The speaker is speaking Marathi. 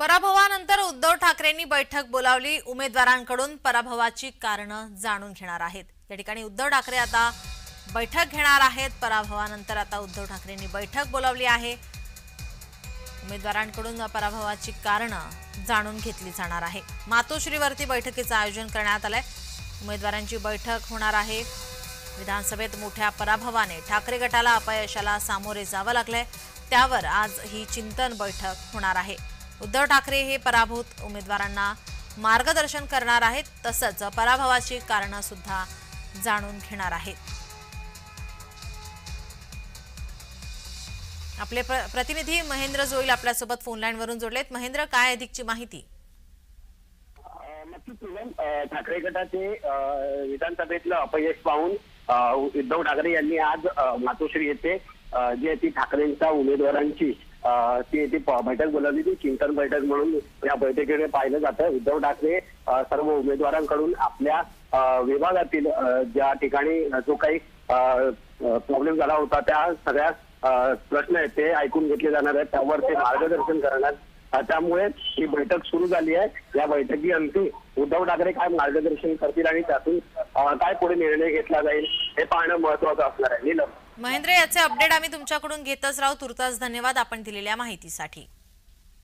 पराभवानंतर उद्धव ठाकरेंनी बैठक बोलावली। उमेदवारांकडून पराभवाची कारणं जाणून घेणार आहेत। या ठिकाणी उद्धव ठाकरे आता बैठक घेणार आहेत। पराभवानंतर आता उद्धव ठाकरेंनी बैठक बोलावली आहे। उमेदवारांकडून पराभवाची कारणं जाणून घेतली जाणार आहे। मातोश्रीवरती बैठकीचं आयोजन करण्यात आलंय। उमेदवारांची बैठक होणार आहे। विधानसभेत मोठ्या पराभवाने ठाकरे गटाला अपयशाला सामोरे जावं लागलंय, त्यावर आज ही चिंतन बैठक होणार आहे। उद्धव ठाकरे हे पराभूत उमेदवारांना मार्गदर्शन करणार आहेत, तसंच पराभवाची कारणं सुद्धा जाणून घेणार आहेत। आपले प्रतिनिधी महेंद्र जोईल आपल्यासोबत फोन लाईन वरून जोडलेत। महेंद्र, काय अधिकची माहिती? ठाकरे गटाचे विधानसभेतलं अपयश पाहून उद्धव ठाकरे यांनी आज मातोश्री येथे जी ती ठाकरेंच्या उमेदवारांची ती बैठक बोलावली होती। चिंतन बैठक म्हणून या बैठकीकडे पाहिलं जातं। उद्धव ठाकरे सर्व उमेदवारांकडून आपल्या विभागातील ज्या ठिकाणी जो काही प्रॉब्लेम झाला होता त्या सगळ्या प्रश्न आहेत ते ऐकून घेतले जाणार आहेत, त्यावर ते मार्गदर्शन करणार। त्यामुळे ही बैठक सुरू झाली आहे। या बैठकीअंती उद्धव ठाकरे काय मार्गदर्शन करतील आणि त्यातून काय पुढे निर्णय घेतला जाईल हे पाहणं महत्त्वाचं असणार आहे। महेंद्र, याचे अपडेट आम्ही तुमच्याकडून घेतच राहू। तुर्तास धन्यवाद आपण दिलेल्या माहितीसाठी।